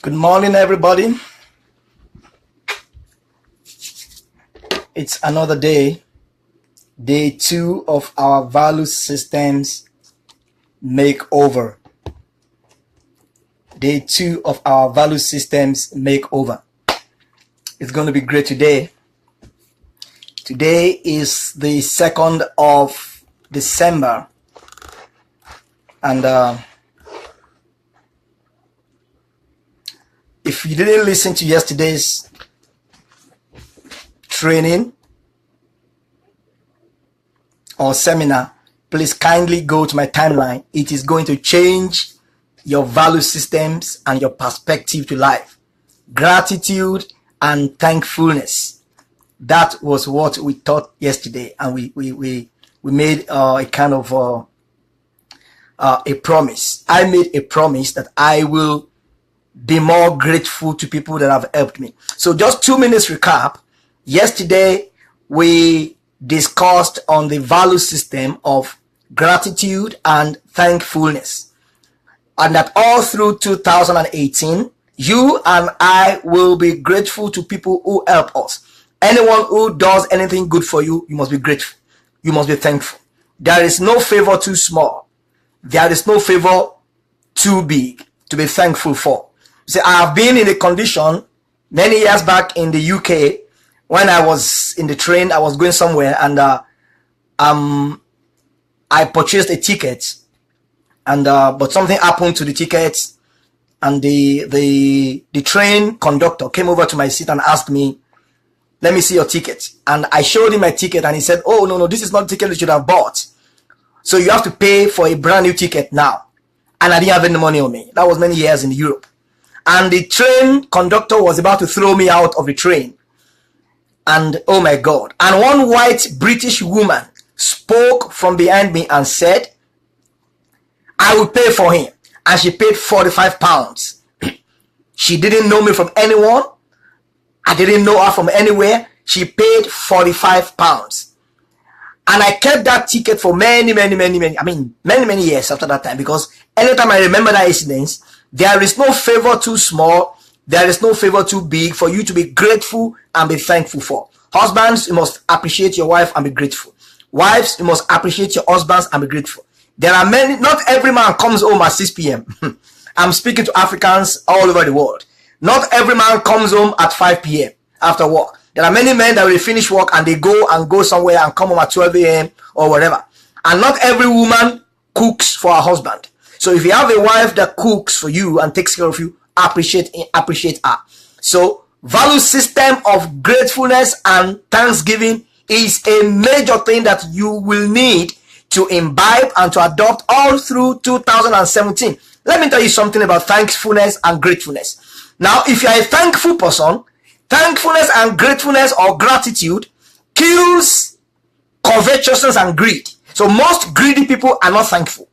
Good morning, everybody. It's another day, day 2 of our value systems makeover. Day 2 of our value systems makeover. It's going to be great today. Today is the 2nd of December, and if you didn't listen to yesterday's training or seminar, please kindly go to my timeline. It is going to change your value systems and your perspective to life. Gratitude and thankfulness. That was what we taught yesterday, and we made a kind of a promise. I made a promise that I will be more grateful to people that have helped me. So just 2 minutes recap. Yesterday, we discussed on the value system of gratitude and thankfulness. And that all through 2018, you and I will be grateful to people who help us. Anyone who does anything good for you, you must be grateful. You must be thankful. There is no favor too small. There is no favor too big to be thankful for. See, I have been in a condition many years back in the UK when I was in the train. I was going somewhere, and I purchased a ticket, and but something happened to the ticket, and the train conductor came over to my seat and asked me, "Let me see your ticket." And I showed him my ticket, and he said, "Oh, no, this is not the ticket you should have bought. So you have to pay for a brand new ticket now." And I didn't have any money on me. That was many years in Europe. And the train conductor was about to throw me out of the train. And oh my God. And one white British woman spoke from behind me and said, "I will pay for him." And she paid £45. She didn't know me from anyone. I didn't know her from anywhere. She paid £45. And I kept that ticket for many years after that time, because anytime I remember that incident, there is no favor too small, there is no favor too big for you to be grateful and be thankful for. Husbands, you must appreciate your wife and be grateful. Wives, you must appreciate your husbands and be grateful. There are many, not every man comes home at 6 p.m. I'm speaking to Africans all over the world. Not every man comes home at 5 p.m. after work. There are many men that will finish work and they go somewhere and come home at 12 a.m. or whatever. And not every woman cooks for her husband. So if you have a wife that cooks for you and takes care of you, appreciate her. So value system of gratefulness and thanksgiving is a major thing that you will need to imbibe and to adopt all through 2017. Let me tell you something about thankfulness and gratefulness. Now, if you're a thankful person, thankfulness and gratefulness or gratitude kills covetousness and greed. So most greedy people are not thankful.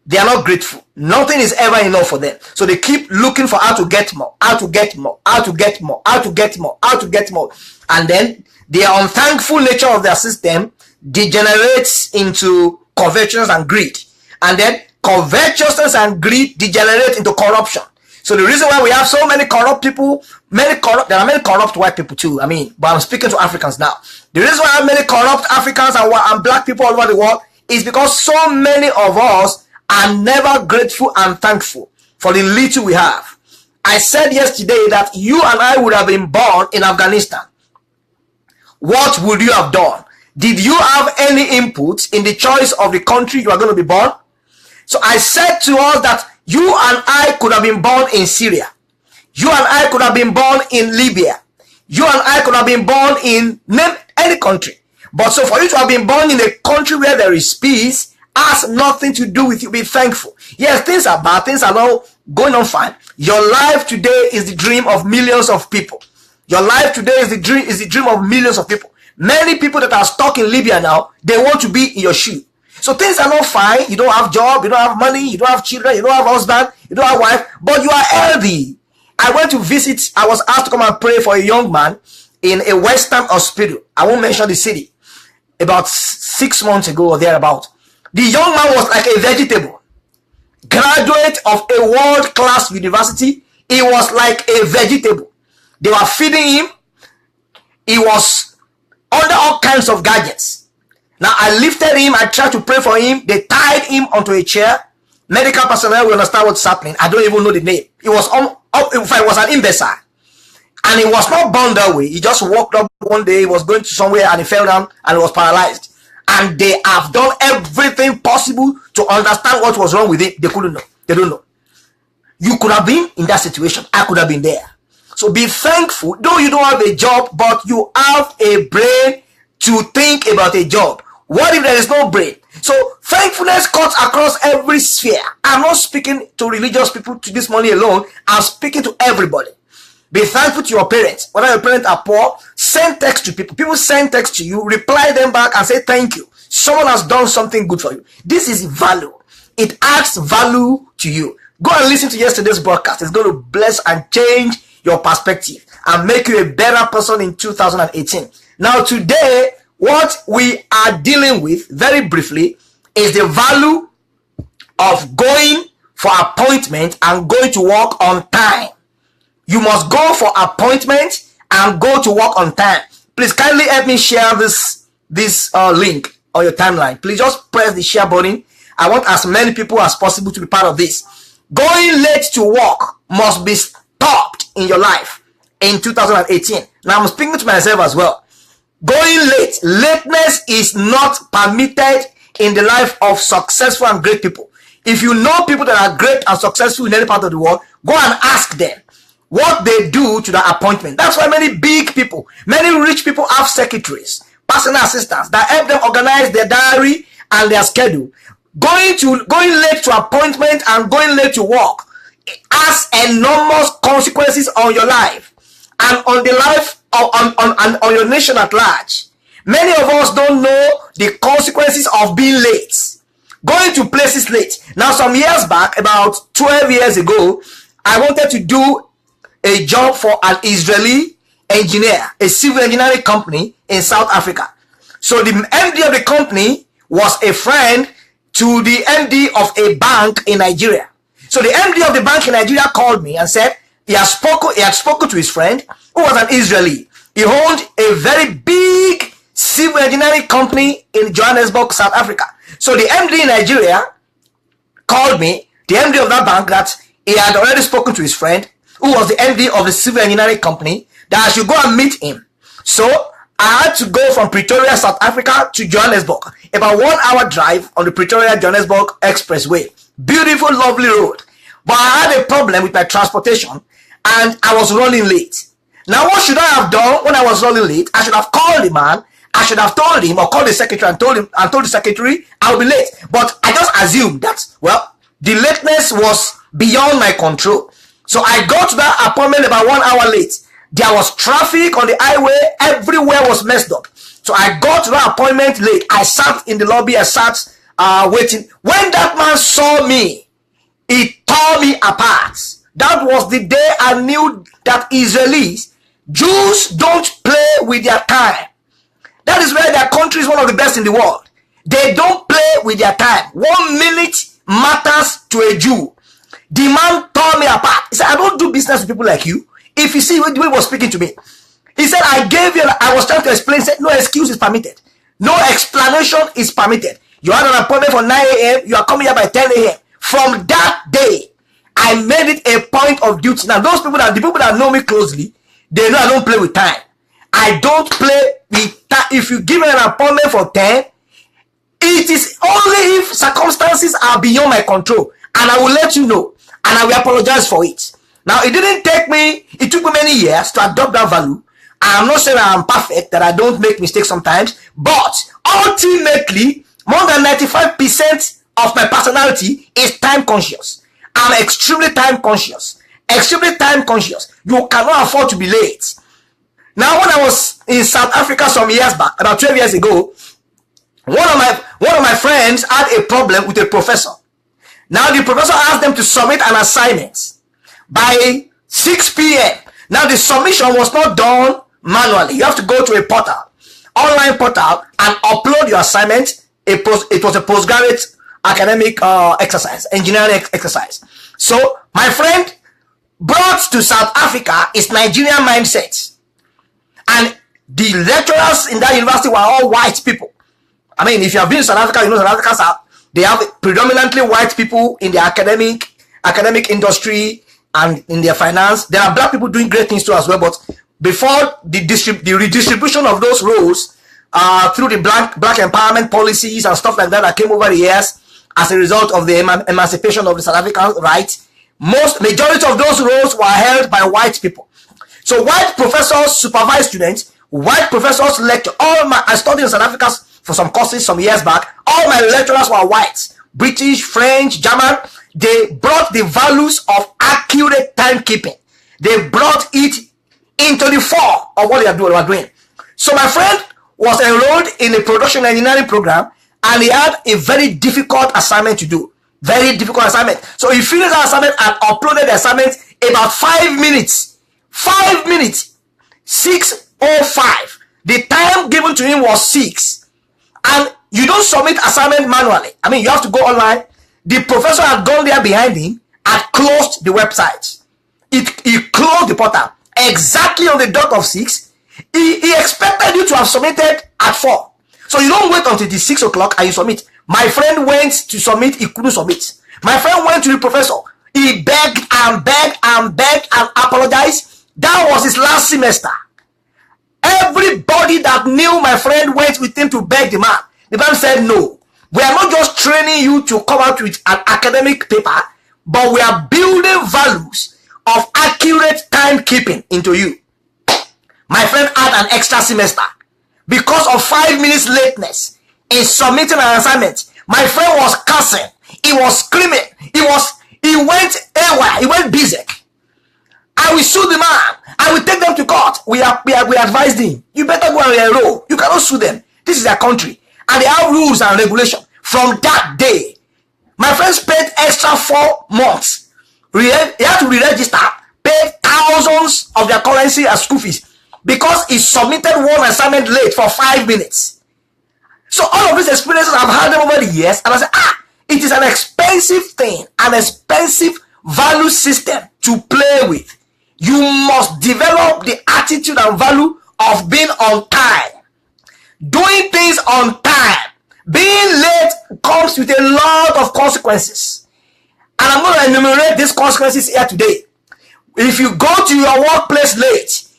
They are not grateful. Nothing is ever enough for them. So they keep looking for how to get more, how to get more, how to get more, how to get more, how to get more. And then the unthankful nature of their system degenerates into covetousness and greed. And then covetousness and greed degenerate into corruption. So the reason why we have so many corrupt people, there are many corrupt white people too. But I'm speaking to Africans now. The reason why I have many corrupt Africans and black people all over the world is because so many of us are never grateful and thankful for the little we have. I said yesterday that you and I would have been born in Afghanistan. What would you have done? Did you have any input in the choice of the country you are going to be born? So I said to us that you and I could have been born in Syria. You and I could have been born in Libya. You and I could have been born in any country. But so for you to have been born in a country where there is peace has nothing to do with you being thankful. Yes, things are bad. Things are not going on fine. Your life today is the dream of millions of people. Your life today is the dream of millions of people. Many people that are stuck in Libya now, they want to be in your shoe. So things are not fine. You don't have job, you don't have money, you don't have children, you don't have husband, you don't have wife, but you are healthy. I went to visit, I was asked to come and pray for a young man in a Western hospital. I won't mention the city. About 6 months ago or thereabout. The young man was like a vegetable. Graduate of a world-class university He was like a vegetable. They were feeding him. He was under all kinds of gadgets. Now I lifted him. I tried to pray for him. They tied him onto a chair. Medical personnel will understand what's happening. I don't even know the name. It was if I was an imbecile. And he was not born that way. He just walked up one day. He was going to somewhere and he fell down and he was paralyzed. And they have done everything possible to understand what was wrong with him. They couldn't know. They don't know. You could have been in that situation. I could have been there. So be thankful. Though you don't have a job, but you have a brain to think about a job. What if there is no brain? So thankfulness cuts across every sphere. I'm not speaking to religious people to this morning alone. I'm speaking to everybody. Be thankful to your parents. Whether your parents are poor, send text to people. People send text to you, reply them back and say thank you. Someone has done something good for you. This is value. It adds value to you. Go and listen to yesterday's broadcast. It's going to bless and change your perspective and make you a better person in 2018. Now today, what we are dealing with very briefly is the value of going for appointment and going to work on time. You must go for appointment and go to work on time. Please kindly help me share this link on your timeline. Please just press the share button. I want as many people as possible to be part of this. Going late to work must be stopped in your life in 2018. Now I'm speaking to myself as well. Going late. Lateness is not permitted in the life of successful and great people. If you know people that are great and successful in any part of the world, go and ask them what they do to the appointment. That's why many big people, many rich people have secretaries, personal assistants that help them organize their diary and their schedule. Going late to appointment and going late to work has enormous consequences on your life and on the life of on your nation at large. Many of us don't know the consequences of being late, going to places late. Now, some years back, about 12 years ago, I wanted to do a job for an Israeli engineer, a civil engineering company in South Africa. So the MD of the company was a friend to the MD of a bank in Nigeria. So the MD of the bank in Nigeria called me and said he had spoken to his friend who was an Israeli. He owned a very big civil engineering company in Johannesburg, South Africa. So the MD in Nigeria called me, the MD of that bank, that he had already spoken to his friend who was the MD of the civil engineering company, that I should go and meet him. So I had to go from Pretoria, South Africa to Johannesburg, about 1 hour drive on the Pretoria-Johannesburg Expressway. Beautiful, lovely road. But I had a problem with my transportation and I was running late. Now, what should I have done when I was running late? I should have called the man. I should have told him or called the secretary and told the secretary I'll be late. But I just assumed that, well, the lateness was beyond my control. So I got to that appointment about 1 hour late. There was traffic on the highway. Everywhere was messed up. So I got to that appointment late. I sat in the lobby. I sat waiting. When that man saw me, he tore me apart. That was the day I knew that Israelis, Jews, don't play with their time. That is why their country is one of the best in the world. They don't play with their time. 1 minute matters to a Jew. The man tore me apart. He said, I don't do business with people like you. If you see the way he was speaking to me, he said, I was trying to explain. He said, no excuse is permitted. No explanation is permitted. You had an appointment for 9 a.m. You are coming here by 10 a.m. From that day, I made it a point of duty. Now, the people that know me closely, they know I don't play with time. I don't play with time. If you give me an appointment for 10, it is only if circumstances are beyond my control. And I will let you know. And I will apologize for it. Now, it took me many years to adopt that value. I'm not saying I'm perfect, that I don't make mistakes sometimes. But ultimately, more than 95% of my personality is time conscious. I'm extremely time conscious. Extremely time conscious. You cannot afford to be late. Now, when I was in South Africa some years back, about 12 years ago, one of my friends had a problem with a professor. Now, the professor asked them to submit an assignment by 6 p.m. Now, the submission was not done manually. You have to go to a portal, online portal, and upload your assignment. It was a postgraduate academic exercise, engineering exercise. So, my friend brought to South Africa is Nigerian mindset. And the lecturers in that university were all white people. I mean, if you have been in South Africa, you know South Africans they have predominantly white people in the academic industry and in their finance. There are black people doing great things too as well, but before the redistribution of those roles through the black empowerment policies and stuff like that came over the years as a result of the emancipation of the South African right, majority of those roles were held by white people. So white professors supervise students, white professors lecture. I studied in South Africa for some courses some years back. All my lecturers were white, British, French, German. They brought the values of accurate timekeeping. They brought it into the fore of what they were doing. So my friend was enrolled in a production engineering program, and he had a very difficult assignment to do. Very difficult assignment. So he finished that assignment and uploaded the assignment about 5 minutes. 5 minutes. 6:05. The time given to him was 6. And you don't submit assignment manually. I mean, you have to go online. The professor had gone there behind him and closed the website. He closed the portal exactly on the dot of 6. He expected you to have submitted at 4. So you don't wait until the 6 o'clock and you submit. My friend went to submit, he couldn't submit. My friend went to the professor. He begged and begged and begged and apologized. That was his last semester. Everybody that knew my friend went with him to beg the man. The man said, no, we are not just training you to come out with an academic paper, but we are building values of accurate timekeeping into you. My friend had an extra semester because of 5 minutes lateness in submitting an assignment. My friend was cursing. He was screaming. He went AWOL. He went busy. I will sue the man. I will take them to court. We advised him. You better go and enroll. You cannot sue them. This is their country. And they have rules and regulations. From that day, my friend spent extra 4 months. He had to re-register, pay thousands of their currency as school fees because he submitted one assignment late for 5 minutes. So all of these experiences I've had them over the years, and I said, it is an expensive thing, an expensive value system to play with. You must develop the attitude and value of being on time. Doing things on time. Being late comes with a lot of consequences. And I'm going to enumerate these consequences here today. If you go to your workplace late,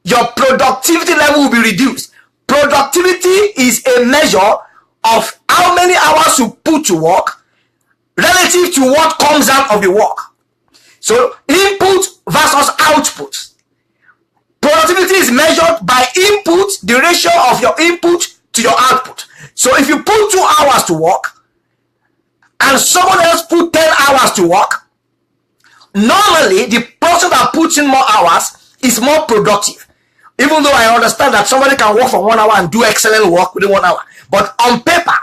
your productivity level will be reduced. Productivity is a measure of how many hours you put to work relative to what comes out of the work. So input versus output. Productivity is measured by input, the ratio of your input to your output. So if you put 2 hours to work and someone else put 10 hours to work, normally the person that puts in more hours is more productive. Even though I understand that somebody can work for 1 hour and do excellent work within 1 hour. But on paper,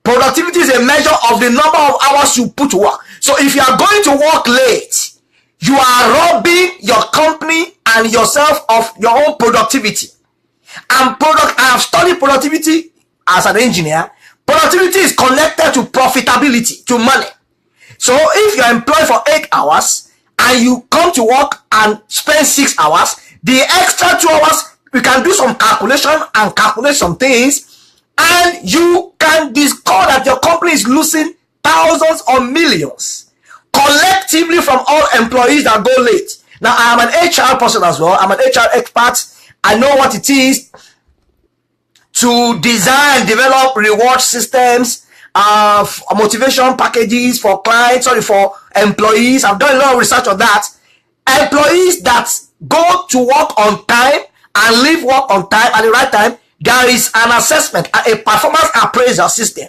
productivity is a measure of the number of hours you put to work. So if you are going to work late, you are robbing your company and yourself of your own productivity. And I have studied productivity as an engineer. Productivity is connected to profitability, to money. So if you are employed for 8 hours and you come to work and spend 6 hours, the extra 2 hours, we can do some calculation and calculate some things, and you can discover that your company is losing thousands or millions collectively from all employees that go late. Now, I am an HR person as well. I'm an HR expert. I know what it is to design, develop reward systems, motivation packages for clients, for employees. I've done a lot of research on that. Employees that go to work on time and leave work on time at the right time, there is an assessment, a performance appraisal system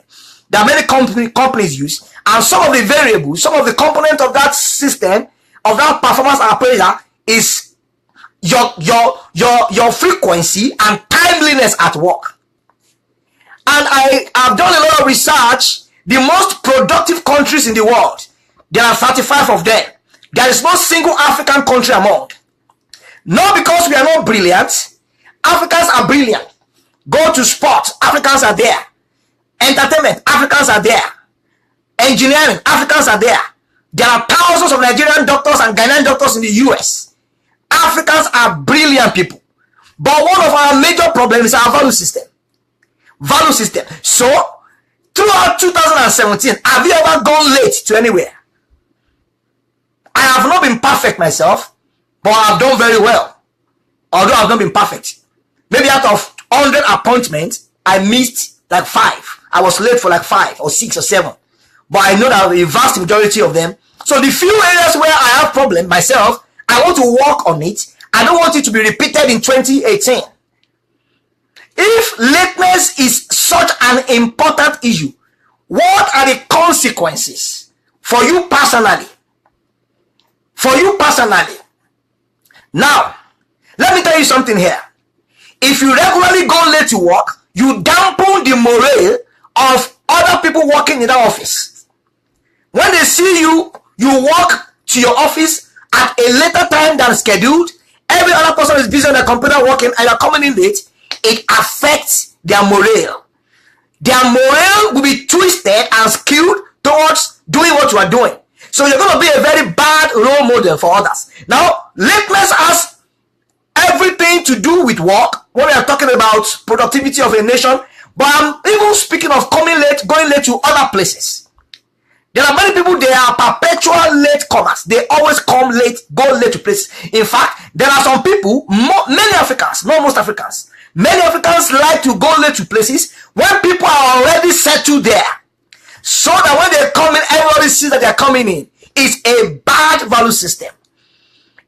that many companies use. And some of the variables, some of the components of that system, of that performance appraiser, is your frequency and timeliness at work. And I have done a lot of research. The most productive countries in the world, there are 35 of them. There is no single African country among. Not because we are not brilliant. Africans are brilliant. Go to sports, Africans are there. Entertainment, Africans are there. Engineering, Africans are there. There are thousands of Nigerian doctors and Ghanaian doctors in the US. Africans are brilliant people. But one of our major problems is our value system. Value system. So, throughout 2017, have you ever gone late to anywhere? I have not been perfect myself, but I have done very well. Although I have not been perfect. Maybe out of 100 appointments, I missed like 5. I was late for like 5 or 6 or 7. But I know that a vast majority of them. So the few areas where I have problem myself, I want to work on it. I don't want it to be repeated in 2018. If lateness is such an important issue, what are the consequences for you personally? For you personally. Now, let me tell you something here. If you regularly go late to work, you dampen the morale of other people working in that office. When they see you, you walk to your office at a later time than scheduled. Every other person is busy on the computer working and you're coming in late. It affects their morale. Their morale will be twisted and skewed towards doing what you are doing. So you're going to be a very bad role model for others. Now, lateness has everything to do with work when we are talking about productivity of a nation. But I'm even speaking of coming late, going late to other places. There are many people, they are perpetual late comers. They always come late, go late to places. In fact, there are some people, many Africans, not most Africans, many Africans like to go late to places when people are already settled there. So that when they come in, everybody sees that they are coming in. It's a bad value system.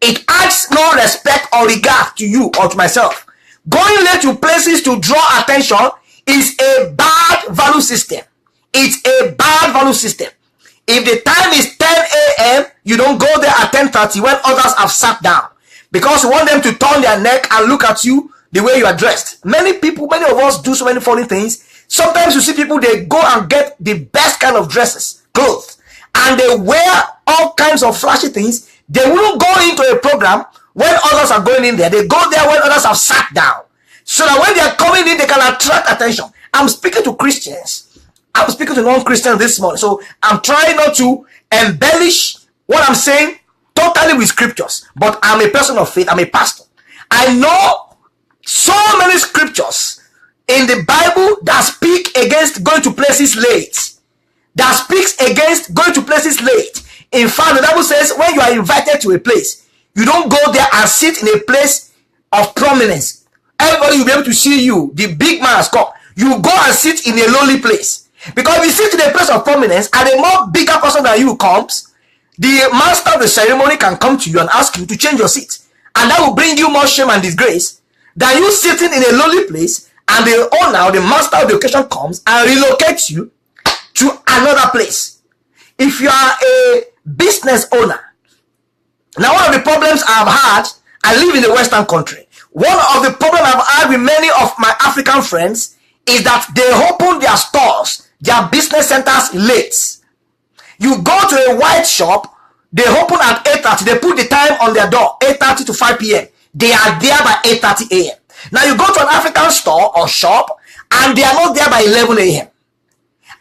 It adds no respect or regard to you or to myself. Going late to places to draw attention is a bad value system. It's a bad value system. If the time is 10 a.m., you don't go there at 10:30 when others have sat down. Because you want them to turn their neck and look at you the way you are dressed. Many people, many of us do so many funny things. Sometimes you see people, they go and get the best kind of dresses, clothes. And they wear all kinds of flashy things. They won't go into a program when others are going in there. They go there when others have sat down. So that when they are coming in, they can attract attention. I'm speaking to Christians. I'm speaking to non-Christians this morning. So I'm trying not to embellish what I'm saying totally with scriptures. But I'm a person of faith. I'm a pastor. I know so many scriptures in the Bible that speak against going to places late. That speaks against going to places late. In fact, the Bible says when you are invited to a place, you don't go there and sit in a place of prominence. Everybody will be able to see you. The big man has come. You go and sit in a lowly place. Because if you sit in a place of prominence and a more bigger person than you comes, the master of the ceremony can come to you and ask you to change your seat. And that will bring you more shame and disgrace than you sitting in a lowly place and the owner or the master of the occasion comes and relocates you to another place. If you are a business owner, now one of the problems I've had, I live in a Western country. One of the problems I've had with many of my African friends is that they open their stores, their business centers late. You go to a white shop, they open at 8:30, they put the time on their door, 8:30 to 5 p.m. They are there by 8:30 a.m. Now you go to an African store or shop, and they are not there by 11 a.m.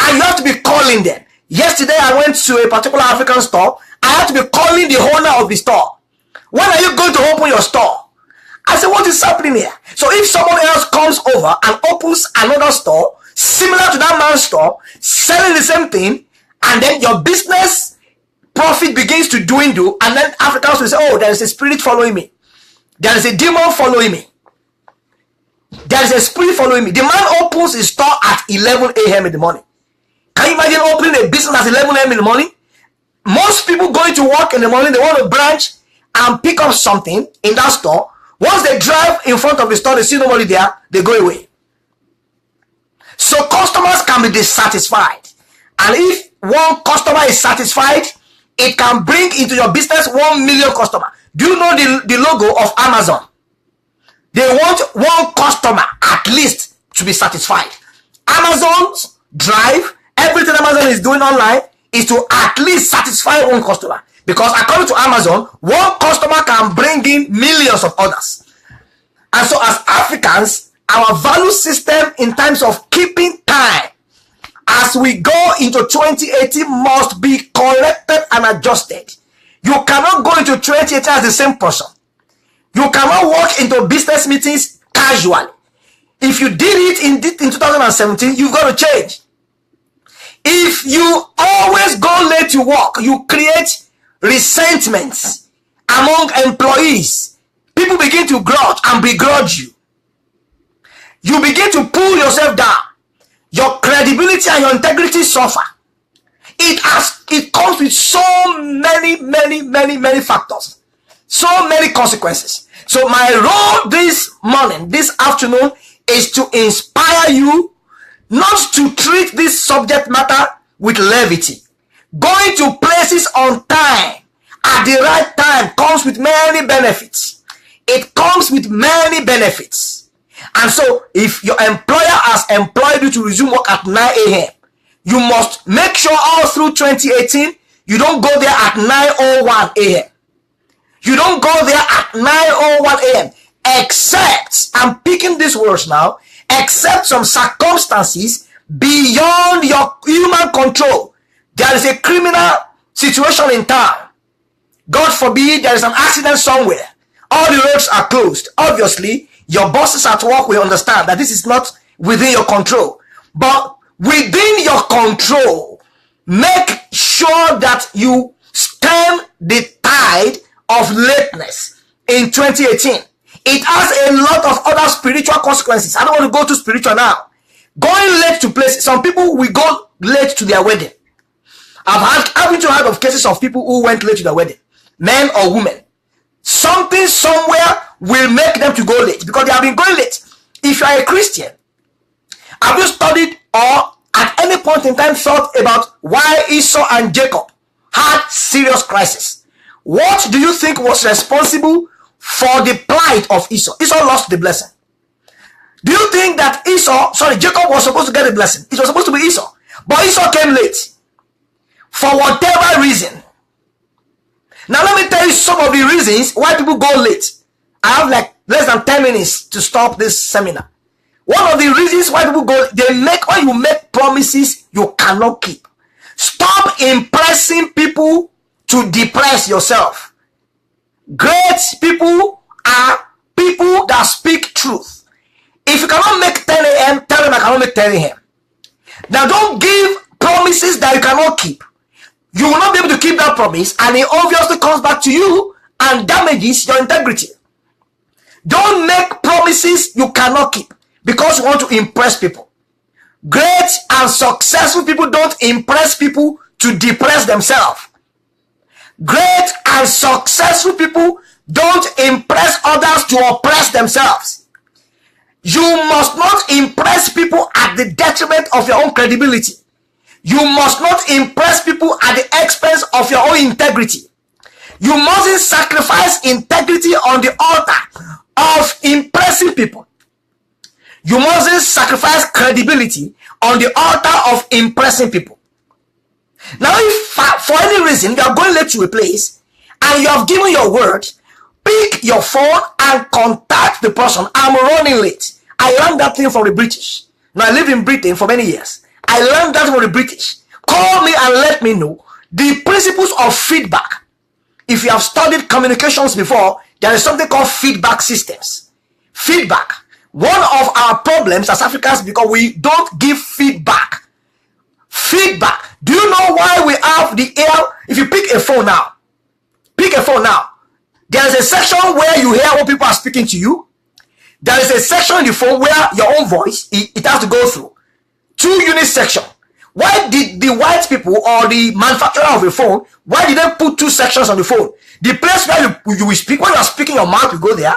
And you have to be calling them. Yesterday I went to a particular African store, I had to be calling the owner of the store. When are you going to open your store? I said, what is happening here? So if someone else comes over and opens another store, similar to that man's store, selling the same thing, and then your business profit begins to dwindle, and then Africans will say, oh, there is a spirit following me. There is a demon following me. There is a spirit following me. The man opens his store at 11 a.m. in the morning. Can you imagine opening a business at 11 a.m. in the morning? Most people going to work in the morning, they want to branch and pick up something in that store. Once they drive in front of the store, they see nobody there, they go away. So customers can be dissatisfied. And if one customer is satisfied, it can bring into your business 1 million customers. Do you know the logo of Amazon? They want one customer at least to be satisfied. Amazon's drive, everything Amazon is doing online is to at least satisfy one customer. Because according to Amazon, one customer can bring in millions of others. And so as Africans, our value system in terms of keeping time as we go into 2018 must be corrected and adjusted. You cannot go into 2018 as the same person. You cannot walk into business meetings casually. If you did it in 2017, you've got to change. If you always go late to work, you create resentments among employees. People begin to grudge and begrudge you. You begin to pull yourself down. Your credibility and your integrity suffer. It comes with so many factors, so many consequences. So my role this morning, this afternoon, is to inspire you not to treat this subject matter with levity. Going to places on time at the right time comes with many benefits. It comes with many benefits. And so if your employer has employed you to resume work at 9 a.m., you must make sure all through 2018, you don't go there at 9:01 a.m. You don't go there at 9:01 a.m. Except, I'm picking these words now, except some circumstances beyond your human control. There is a criminal situation in town. God forbid there is an accident somewhere. All the roads are closed. Obviously, your bosses at work will understand that this is not within your control. But within your control, make sure that you stem the tide of lateness in 2018. It has a lot of other spiritual consequences. I don't want to go to spiritual now. Going late to places. Some people will go late to their wedding. Haven't you heard of cases of people who went late to their wedding? Men or women. Something somewhere will make them to go late because they have been going late. If you are a Christian, have you studied or at any point in time thought about why Esau and Jacob had serious crisis? What do you think was responsible for the plight of Esau? Esau lost the blessing. Do you think that Jacob was supposed to get a blessing? It was supposed to be Esau. But Esau came late. For whatever reason. Now let me tell you some of the reasons why people go late. I have like less than 10 minutes to stop this seminar. One of the reasons why people go, when you make promises you cannot keep. Stop impressing people to depress yourself. Great people are people that speak truth. If you cannot make 10 a.m., tell them I cannot make 10 a.m. Now don't give promises that you cannot keep. You will not be able to keep that promise, and it obviously comes back to you and damages your integrity. Don't make promises you cannot keep because you want to impress people. Great and successful people don't impress people to depress themselves. Great and successful people don't impress others to oppress themselves. You must not impress people at the detriment of your own credibility. You must not impress people at the expense of your own integrity. You mustn't sacrifice integrity on the altar of impressing people. You mustn't sacrifice credibility on the altar of impressing people. Now, if for any reason you are going late to a place and you have given your word, pick your phone and contact the person. I'm running late. I learned that thing from the British. Now, I lived in Britain for many years. I learned that from the British. Call me and let me know the principles of feedback. If you have studied communications before, there is something called feedback systems. Feedback. One of our problems as Africans because we don't give feedback. Feedback. Do you know why we have the air? If you pick a phone now, there is a section where you hear what people are speaking to you. There is a section in the phone where your own voice, it has to go through. 2-unit section. Why did the white people or the manufacturer of a phone, why did they put 2 sections on the phone? The place where you will speak, when you are speaking, your mouth will go there.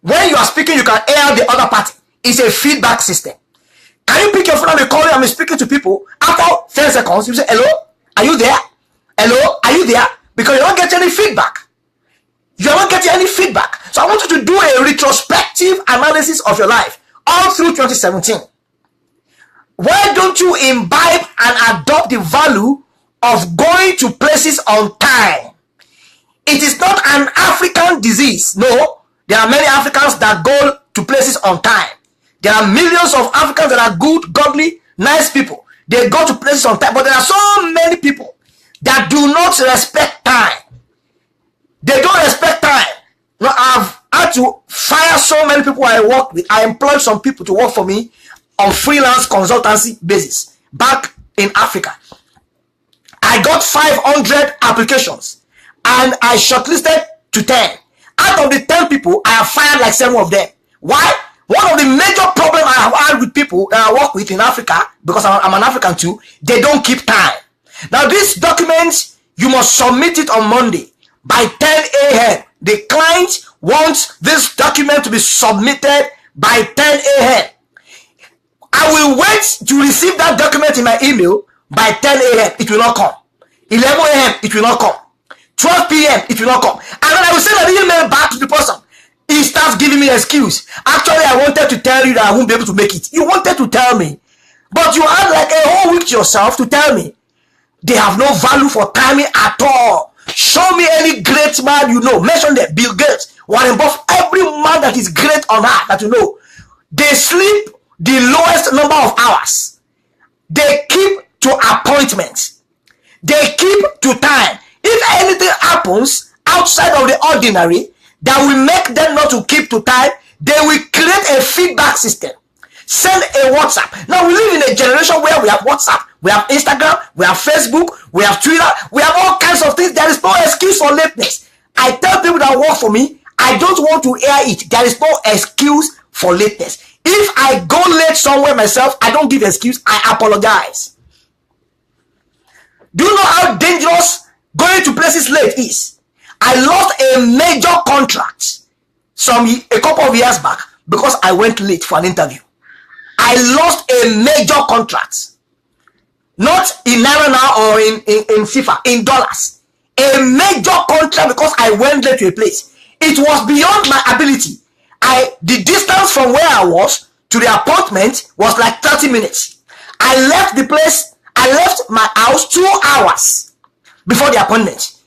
When you are speaking, you can hear the other party. It's a feedback system. Can you pick your phone and call you and be speaking to people? After 10 seconds, you say, hello, are you there? Hello, are you there? Because you're not getting any feedback. You're not getting any feedback. So I want you to do a retrospective analysis of your life all through 2017. Why don't you imbibe and adopt the value of going to places on time? It is not an African disease. No, there are many Africans that go to places on time. There are millions of Africans that are good, godly, nice people. They go to places on time. But there are so many people that do not respect time. They don't respect time. No, I've had to fire so many people I work with. I employed some people to work for me on freelance consultancy basis back in Africa. I got 500 applications and I shortlisted to 10. Out of the 10 people, I have fired like 7 of them. Why? One of the major problems I have had with people that I work with in Africa, because I'm an African too, they don't keep time. Now, this document, you must submit it on Monday by 10 a.m. The client wants this document to be submitted by 10 a.m. I will wait to receive that document in my email by 10 a.m. It will not come. 11 a.m. It will not come. 12 p.m. It will not come. And then I will send an email back to the person. He starts giving me excuse. Actually, I wanted to tell you that I won't be able to make it. You wanted to tell me. But you had like a whole week to yourself to tell me. They have no value for timing at all. Show me any great man you know. Mention them. Bill Gates, Warren Buffett, every man that is great on earth that you know. They sleep the lowest number of hours. They keep to appointments. They keep to time. If anything happens outside of the ordinary that will make them not to keep to time, they will create a feedback system. Send a WhatsApp. Now we live in a generation where we have WhatsApp, we have Instagram, we have Facebook, we have Twitter, we have all kinds of things. There is no excuse for lateness. I tell people that work for me, I don't want to hear it. There is no excuse for lateness. If I go late somewhere myself, I don't give excuse. I apologize. Do you know how dangerous going to places late is? I lost a major contract a couple of years back because I went late for an interview. I lost a major contract. Not in Naira now or in FIFA, in dollars. A major contract because I went late to a place. It was beyond my ability. The distance from where I was to the appointment was like 30 minutes. I left the place, I left my house 2 hours before the appointment.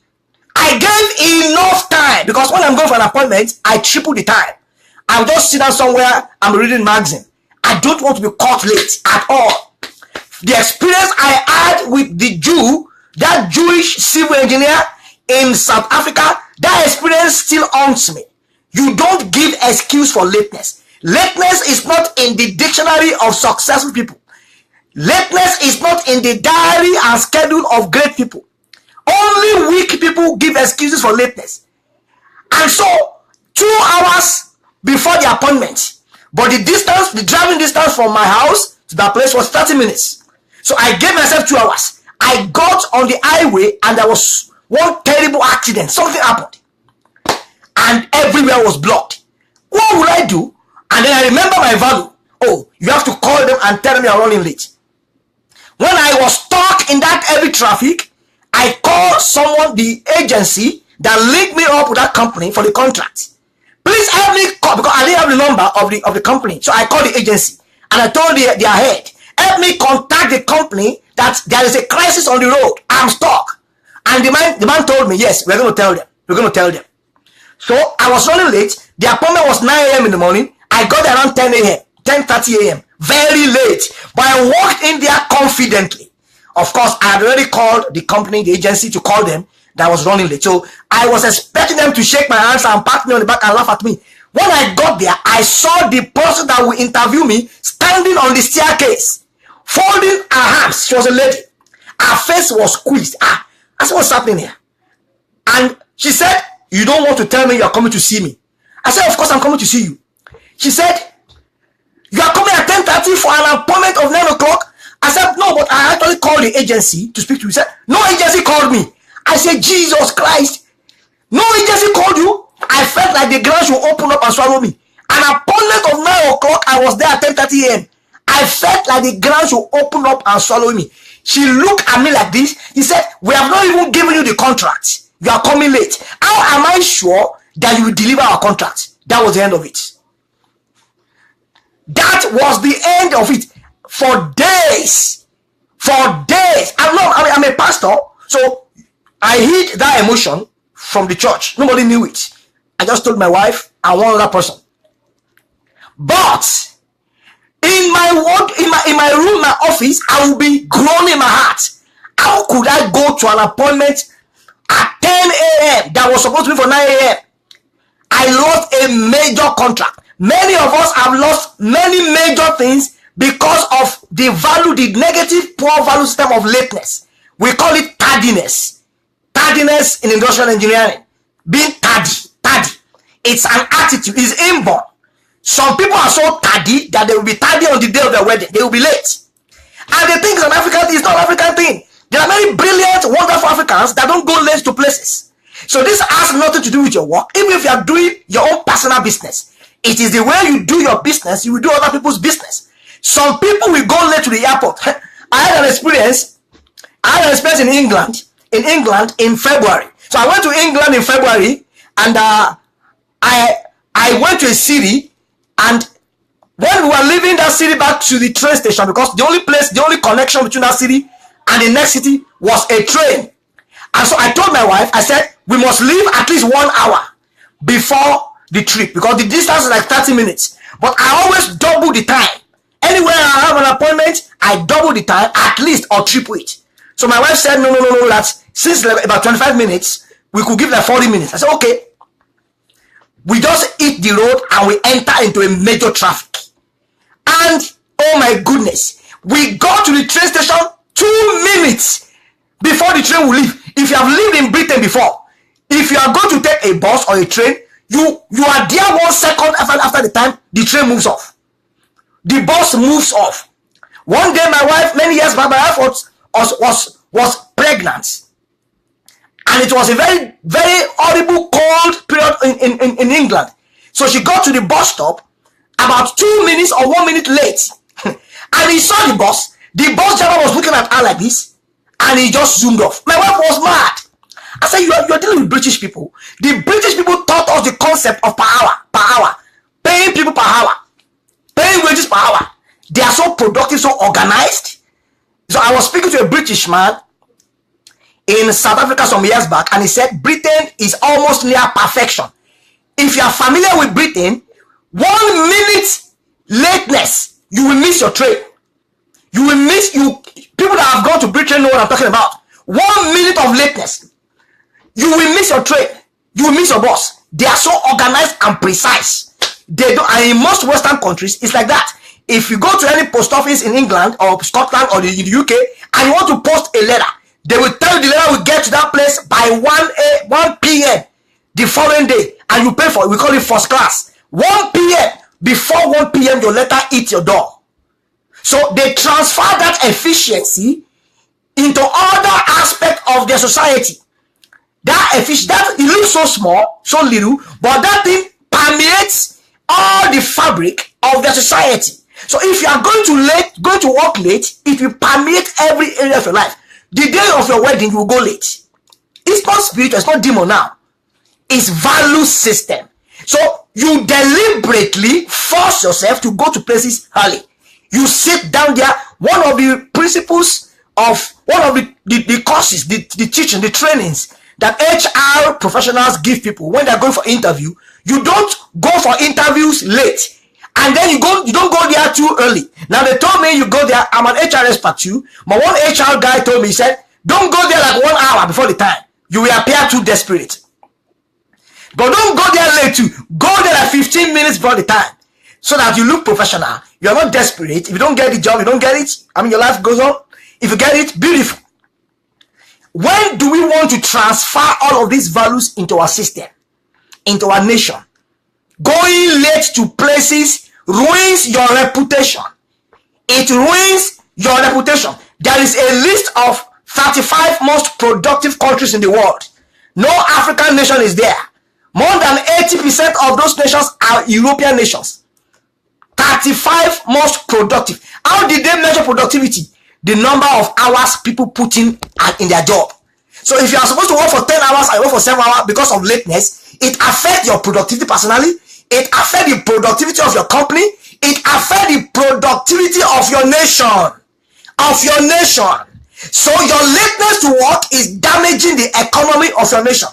I gave enough time because when I'm going for an appointment, I triple the time. I'll just sit down somewhere, I'm reading magazine. I don't want to be caught late at all. The experience I had with the Jew, that Jewish civil engineer in South Africa, that experience still haunts me. You don't give excuse for lateness. Lateness is not in the dictionary of successful people. Lateness is not in the diary and schedule of great people. Only weak people give excuses for lateness. And so, 2 hours before the appointment, but the driving distance from my house to that place was 30 minutes. So I gave myself 2 hours. I got on the highway and there was one terrible accident. Something happened. And everywhere was blocked. What would I do? And then I remember my value. Oh, you have to call them and tell them you're running late. When I was stuck in that heavy traffic, I called someone, the agency that linked me up with that company for the contract. Please help me call, because I didn't have the number of the company. So I called the agency and I told their head, help me contact the company that there is a crisis on the road. I'm stuck. And the man told me, yes, we're going to tell them. We're going to tell them. So I was running late. The appointment was 9 a.m. in the morning. I got there around 10 a.m., 10:30 a.m. Very late. But I walked in there confidently. Of course, I had already called the company, the agency, to call them that I was running late. So I was expecting them to shake my hands and pat me on the back and laugh at me. When I got there, I saw the person that will interview me standing on the staircase, folding her hands. She was a lady. Her face was squeezed. I said, what's happening here? And she said, you don't want to tell me you're coming to see me. I said, of course I'm coming to see you. She said, you are coming at 10:30 for an appointment of 9 o'clock? I said, no, but I actually called the agency to speak to you. He said, no agency called me. I said, Jesus Christ. No agency called you? I felt like the ground should open up and swallow me. An appointment of 9 o'clock, I was there at 10:30 a.m. I felt like the ground should open up and swallow me. She looked at me like this. He said, we have not even given you the contract. You are coming late. How am I sure that you will deliver our contract? That was the end of it. That was the end of it. For days. For days. I'm a pastor. So I hid that emotion from the church. Nobody knew it. I just told my wife and one other person. But In my work, in my room, my office, I will be groaning in my heart. How could I go to an appointment at 10 a.m. that was supposed to be for 9 a.m.? I lost a major contract. Many of us have lost many major things because of the negative poor value system of lateness. We call it tardiness. Tardiness in industrial engineering. Being tardy. It's an attitude. It's inborn. Some people are so tardy that they will be tardy on the day of their wedding. They will be late. And they think it's an African thing. It's not an African thing. There are many brilliant, wonderful Africans that don't go late to places. So this has nothing to do with your work. Even if you are doing your own personal business, it is the way you do your business, you will do other people's business. Some people will go late to the airport. I had an experience in England in February. So I went to England in February, and I went to a city, and when we were leaving that city back to the train station, because the only connection between that city and the next city was a train. And so I told my wife, I said, we must leave at least 1 hour before the trip, because the distance is like 30 minutes. But I always double the time. Anywhere I have an appointment, I double the time at least, or triple it. So my wife said, no, that since like about 25 minutes, we could give like 40 minutes. I said, okay. We just hit the road and we enter into a major traffic. And oh my goodness, we got to the train station 2 minutes before the train will leave. If you have lived in Britain before, if you are going to take a bus or a train, you are there 1 second after the time the train moves off. The bus moves off. One day, my wife, many years back, my wife was pregnant. And it was a very, very horrible cold period in England. So she got to the bus stop about 2 minutes or 1 minute late. And he saw the bus. The bus driver was looking at her like this. And he just zoomed off. My wife was mad. I said, you're dealing with British people. The British people taught us the concept of per hour. Paying people per hour. Paying wages per hour. They are so productive, so organized. So I was speaking to a British man in South Africa some years back, and he said Britain is almost near perfection. If you are familiar with Britain, 1 minute lateness, you will miss your train. You will miss people that have gone to Britain know what I'm talking about. 1 minute of lateness, you will miss your train. You will miss your bus. They are so organized and precise. They don't, and in most Western countries, it's like that. If you go to any post office in England or Scotland or in the UK and you want to post a letter, they will tell you the letter will get to that place by 1 p.m. the following day, and you pay for it. We call it first class. 1 p.m. Before 1 p.m. your letter hits your door. So they transfer that efficiency into other aspects of their society. That it looks so small, so little, but that thing permeates all the fabric of their society. So if you are going to work late, it will permeate every area of your life. The day of your wedding, you will go late. It's not spiritual, it's not demon now. It's value system. So you deliberately force yourself to go to places early. You sit down there. One of the principles of one of the courses, the teaching, the trainings that HR professionals give people when they're going for interview, you don't go for interviews late. And then you don't go there too early. Now they told me you go there. I'm an HR expert too. But one HR guy told me, he said, don't go there like 1 hour before the time. You will appear too desperate. But don't go there late too. Go there like 15 minutes before the time. So that you look professional. You are not desperate. If you don't get the job, you don't get it. I mean, your life goes on. If you get it, beautiful. When do we want to transfer all of these values into our system, into our nation? Going late to places ruins your reputation. It ruins your reputation. There is a list of 35 most productive countries in the world. No African nation is there. More than 80% of those nations are European nations. 35 most productive. How did they measure productivity? The number of hours people put in their job. So if you are supposed to work for 10 hours and work for 7 hours because of lateness, it affects your productivity personally. It affects the productivity of your company. It affects the productivity of your nation. So your lateness to work is damaging the economy of your nation.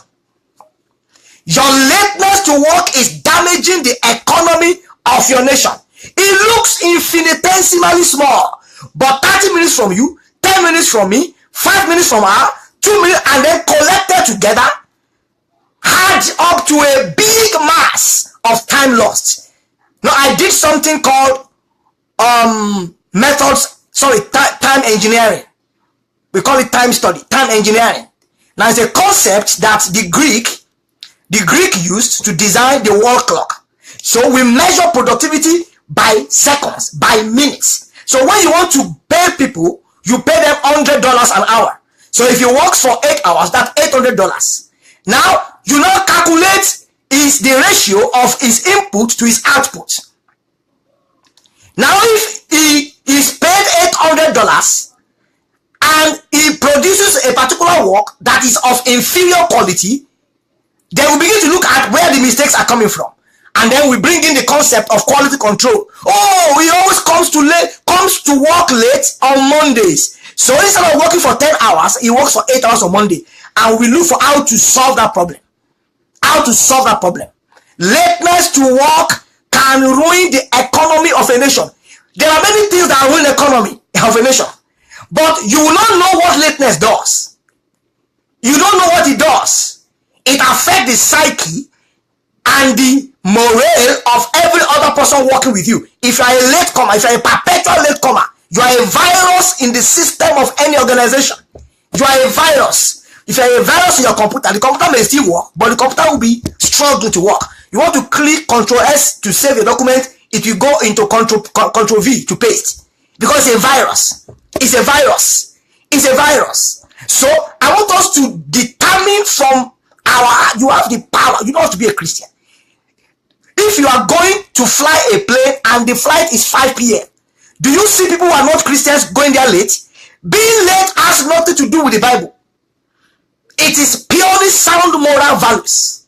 Your lateness to work is damaging the economy of your nation. It looks infinitesimally small, but 30 minutes from you, 10 minutes from me, 5 minutes from her, 2 minutes, and then collected together adds up to a big mass of time lost. Now, I did something called time engineering. We call it time study, time engineering. Now, it's a concept that the Greek used to design the wall clock. So we measure productivity by seconds, by minutes. So when you want to pay people, you pay them $100 an hour. So if he works for 8 hours, that's $800. Now, you now calculate is the ratio of his input to his output. Now, if he is paid $800 and he produces a particular work that is of inferior quality, then we begin to look at where the mistakes are coming from. And then we bring in the concept of quality control. Oh, he always comes to work late on Mondays. So instead of working for 10 hours, he works for 8 hours on Monday. And we look for how to solve that problem. Lateness to work can ruin the economy of a nation. There are many things that ruin the economy of a nation. But you will not know what lateness does. You don't know what it does. It affects the psyche and the morale of every other person working with you. If you are a latecomer, if you are a perpetual latecomer, you are a virus in the system of any organization. You are a virus. If you are a virus in your computer, the computer may still work, but the computer will be struggling to work. You want to click Ctrl+S to save your document, it will go into Ctrl+V to paste. Because it's a virus. It's a virus. It's a virus. So I want us to determine from you have the power. You don't have to be a Christian. If you are going to fly a plane and the flight is 5 p.m., do you see people who are not Christians going there late? Being late has nothing to do with the Bible. It is purely sound moral values.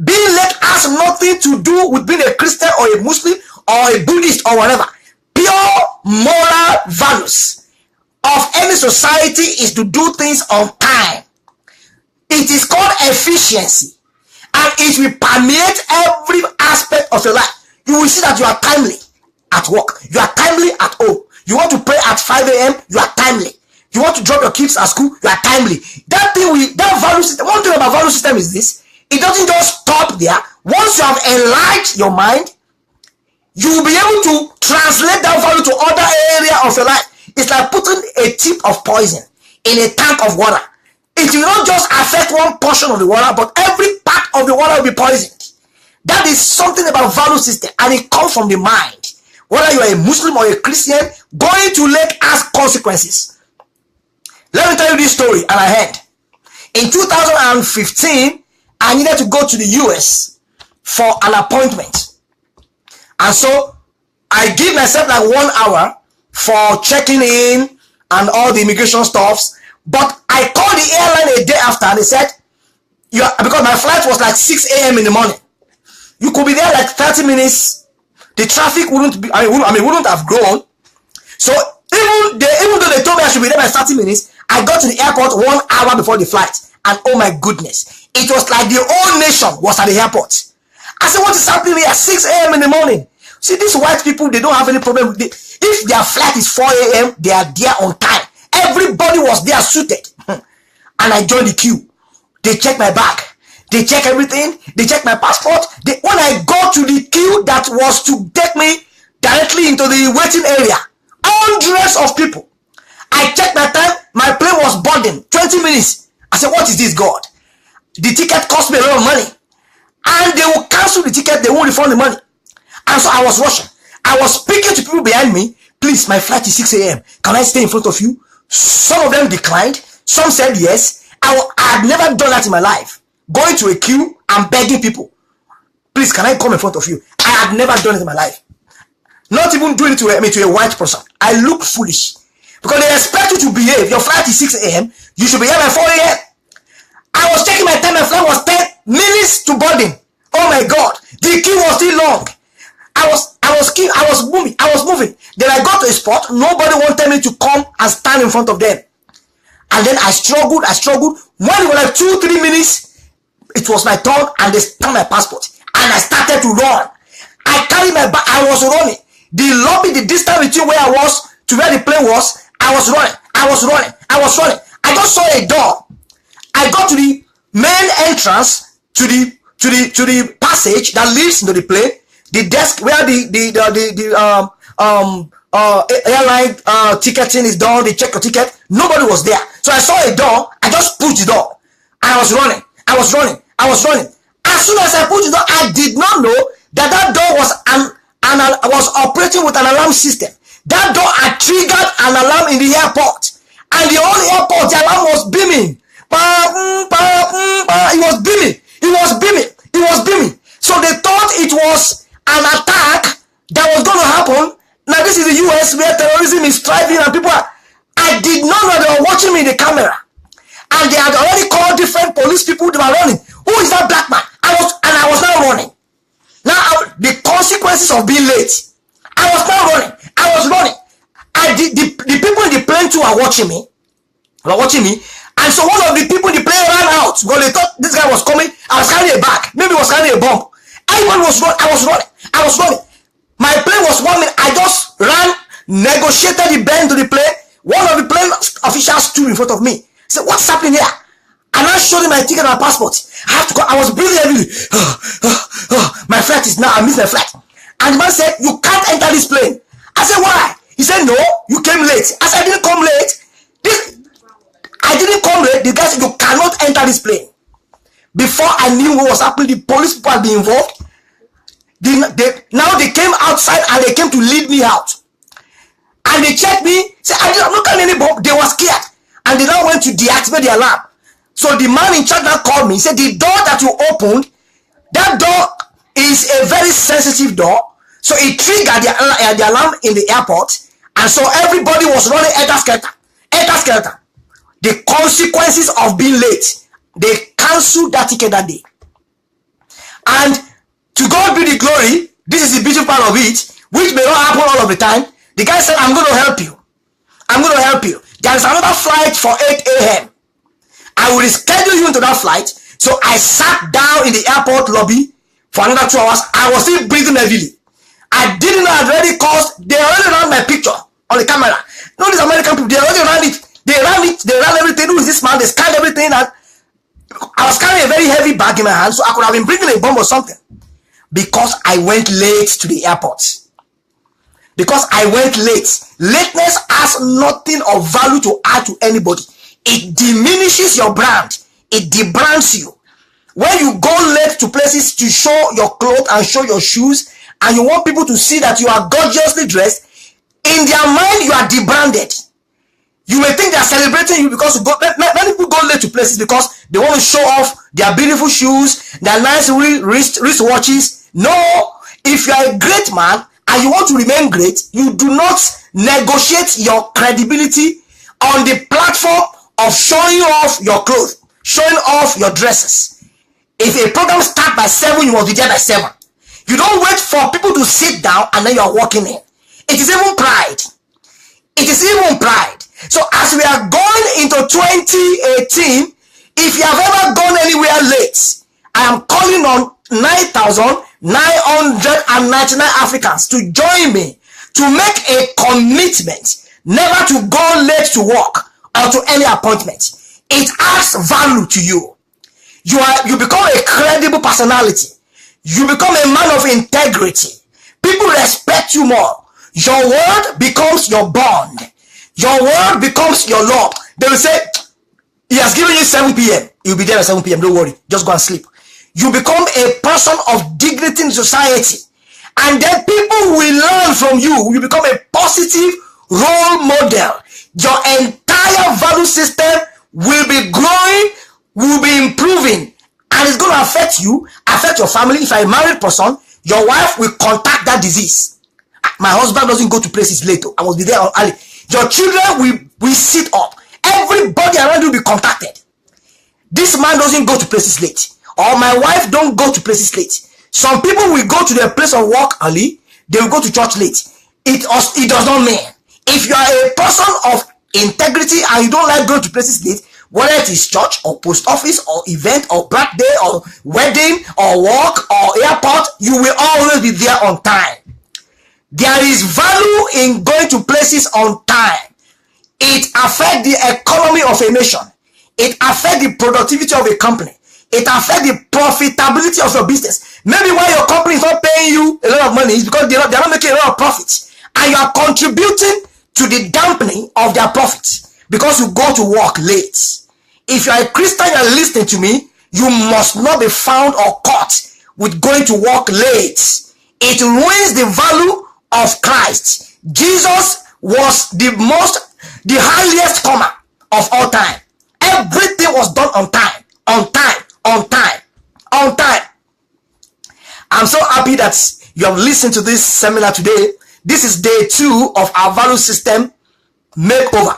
Being late has nothing to do with being a Christian or a Muslim or a Buddhist or whatever. Pure moral values of any society is to do things on time. It is called efficiency, and it will permeate every aspect of your life. You will see that you are timely at work. You are timely at home. You want to pray at 5 a.m., you are timely. You want to drop your kids at school, you are timely. That value system, one thing about value system is this: it doesn't just stop there. Once you have enlarged your mind, you will be able to translate that value to other areas of your life. It's like putting a tip of poison in a tank of water. It will not just affect one portion of the water, but every part of the water will be poisoned. That is something about value system, and it comes from the mind. Whether you are a Muslim or a Christian, going to late has consequences. Let me tell you this story, and I end. In 2015, I needed to go to the US for an appointment. And so I give myself like 1 hour for checking in and all the immigration stuffs. But I called the airline a day after, and they said, because my flight was like 6 a.m. in the morning. You could be there like 30 minutes. The traffic wouldn't have grown. So even though they told me I should be there by 30 minutes, I got to the airport 1 hour before the flight. And oh my goodness, it was like the whole nation was at the airport. I said, what is happening here at 6 a.m. in the morning? See, these white people, they don't have any problem with it. If their flight is 4 a.m., they are there on time. Everybody was there suited. And I joined the queue. They checked my bag. They checked everything. They checked my passport. When I got to the queue that was to take me directly into the waiting area, hundreds of people. I checked my time. My plane was boarding. 20 minutes. I said, what is this, God? The ticket cost me a lot of money. And they will cancel the ticket. They won't refund the money. And so I was rushing. I was speaking to people behind me. Please, my flight is 6 a.m. Can I stay in front of you? Some of them declined. Some said yes. I had never done that in my life. Going to a queue and begging people. Please, can I come in front of you? I had never done it in my life. Not even doing it to a white person. I look foolish. Because they expect you to behave. Your flight is 6 a.m. You should be here by 4 a.m. I was checking my time. My flight was 10 minutes to boarding. Oh my God. The queue was still long. I was moving. Then I got to a spot. Nobody wanted me to come and stand in front of them. And then I struggled. When it was like 2-3 minutes, it was my turn, and they stamped my passport. And I started to run. I carried my bag. I was running. The lobby, the distance between where I was to where the plane was, I was running. I was running. I was running. I just saw a door. I got to the main entrance to the passage that leads into the plane. The desk where the airline ticketing is done. They check your ticket. Nobody was there. So I saw a door. I just pushed the door. I was running. I was running. I was running. As soon as I pushed the door, I did not know that that door was was operating with an alarm system. That door had triggered an alarm in the airport, and the whole airport, the alarm was beaming. It was beaming. It was beaming. It was beaming. So they thought it was an attack that was going to happen. Now this is the US where terrorism is thriving and people are. I did not know they were watching me in the camera, and they had already called different police people. They were running. Who is that black man? I was now running. Now the consequences of being late. I was now running. I was running. The people in the plane too are watching me. Were watching me. And so one of the people in the plane ran out because they thought this guy was coming. I was carrying a bag. Maybe he was carrying a bomb. Everyone was running. I was running. I was running. My plane was 1 minute. I just ran, negotiated the bend to the plane. One of the plane officials stood in front of me. Said, "What's happening here?" And I showed him my ticket and my passport. I have to go. I was breathing heavily. My flight is now. I missed my flight. And the man said, "You can't enter this plane." I said, "Why?" He said, "No, you came late." I said, "I didn't come late. I didn't come late." The guy said, "You cannot enter this plane." Before I knew what was happening, the police people had been involved. Now they came outside and they came to lead me out. And they checked me. Said, "I didn't look at any bomb." They were scared. And they now went to deactivate the alarm. So the man in charge now called me. He said, "The door that you opened, that door is a very sensitive door. So it triggered the alarm in the airport. And so everybody was running helter-skelter. The consequences of being late, they cancelled that ticket that day. And to God be the glory, this is the beautiful part of it, which may not happen all of the time. The guy said, "I'm going to help you. I'm going to help you. There is another flight for 8 a.m. I will reschedule you into that flight." So I sat down in the airport lobby for another 2 hours. I was still breathing heavily. I didn't know I'd already caused. They already ran my picture on the camera. No, these American people, they already ran it. They ran everything. Who is this man? They scanned everything. And I was carrying a very heavy bag in my hand, so I could have been bringing a bomb or something. Because I went late to the airport. Because I went late. Lateness has nothing of value to add to anybody. It diminishes your brand. It debrands you. When you go late to places to show your clothes and show your shoes, and you want people to see that you are gorgeously dressed, in their mind you are debranded. You may think they are celebrating you because many people go late to places because they want to show off their beautiful shoes, their nice wristwatches. No, if you are a great man and you want to remain great, you do not negotiate your credibility on the platform of showing off your clothes, showing off your dresses. If a program starts by 7, you must be there by 7. You don't wait for people to sit down and then you are walking in. It is even pride. It is even pride. So as we are going into 2018, if you have ever gone anywhere late, I am calling on 9,999 Africans to join me to make a commitment never to go late to work or to any appointment. It adds value to you. You become a credible personality. You become a man of integrity. People respect you more. Your word becomes your bond. Your word becomes your law. They will say, "He has given you 7 p.m. You'll be there at 7 p.m. Don't worry. Just go and sleep." You become a person of dignity in society. And then people will learn from you. You become a positive role model. Your entire value system will be growing, will be improving. And it's going to affect you, affect your family. If you're a married person, your wife will contact that disease. My husband doesn't go to places late. I must be there early. Your children will sit up. Everybody around you will be contacted. This man doesn't go to places late. Or my wife don't go to places late. Some people will go to their place of work early. They will go to church late. It does not mean. If you are a person of integrity and you don't like going to places late, whether it is church or post office or event or birthday or wedding or work or airport, you will always be there on time. There is value in going to places on time. It affects the economy of a nation. It affects the productivity of a company. It affects the profitability of your business. Maybe why your company is not paying you a lot of money is because they're not making a lot of profits. And you are contributing to the dampening of their profits because you go to work late. If you are a Christian and listening to me, you must not be found or caught with going to work late. It ruins the value of Christ. Jesus was the highest comer of all time. Everything was done on time, on time, on time, on time. I'm so happy that you have listened to this seminar today. This is day 2 of our value system makeover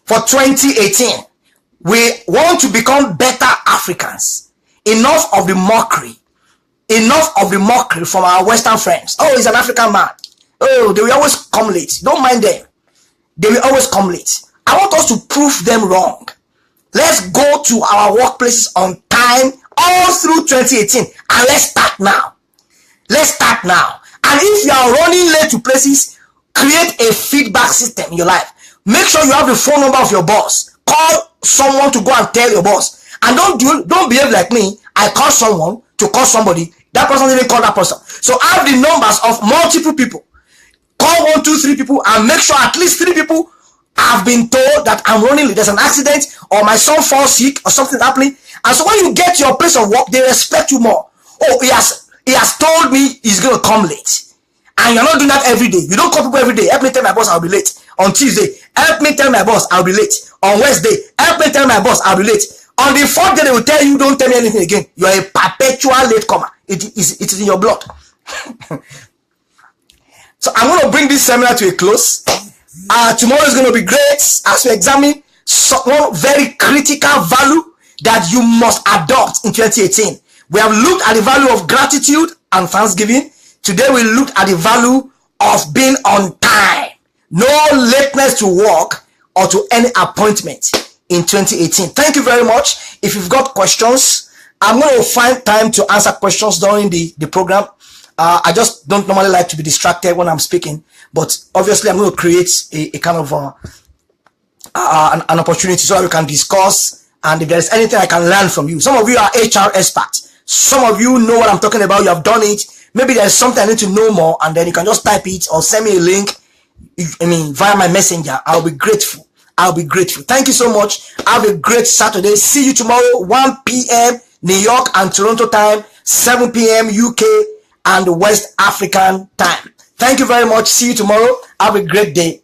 for 2018. We want to become better Africans. Enough of the mockery. Enough of the mockery from our Western friends. Oh, he's an African man. Oh, they will always come late. Don't mind them. They will always come late. I want us to prove them wrong. Let's go to our workplaces on time all through 2018. And let's start now. Let's start now. And if you are running late to places, create a feedback system in your life. Make sure you have the phone number of your boss. Call someone to go and tell your boss. And don't behave like me. I call someone to call somebody. That person didn't call that person. So have the numbers of multiple people. Call 1, 2, 3 people and make sure at least 3 people have been told that I'm running late. There's an accident or my son falls sick or something happening. And so when you get to your place of work, they respect you more. Oh, he has told me he's going to come late. And you're not doing that every day. You don't call people every day. Help me tell my boss I'll be late. On Tuesday, help me tell my boss I'll be late. On Wednesday, help me tell my boss I'll be late. On the 4th day, they will tell you, don't tell me anything again. You are a perpetual latecomer. It is in your blood. So I'm going to bring this seminar to a close. Tomorrow is going to be great as we examine one very critical value that you must adopt in 2018. We have looked at the value of gratitude and thanksgiving. Today we looked at the value of being on time. No lateness to work or to any appointment in 2018. Thank you very much. If you've got questions, I'm going to find time to answer questions during the program. I just don't normally like to be distracted when I'm speaking, but obviously I'm going to create a kind of an opportunity so that we can discuss, and if there's anything I can learn from you. Some of you are HR experts. Some of you know what I'm talking about. You have done it. Maybe there's something I need to know more, and then you can just type it or send me a link. Via my messenger. I'll be grateful. I'll be grateful. Thank you so much. Have a great Saturday. See you tomorrow, 1 p.m. New York and Toronto time, 7 p.m. UK and West African time. Thank you very much. See you tomorrow. Have a great day.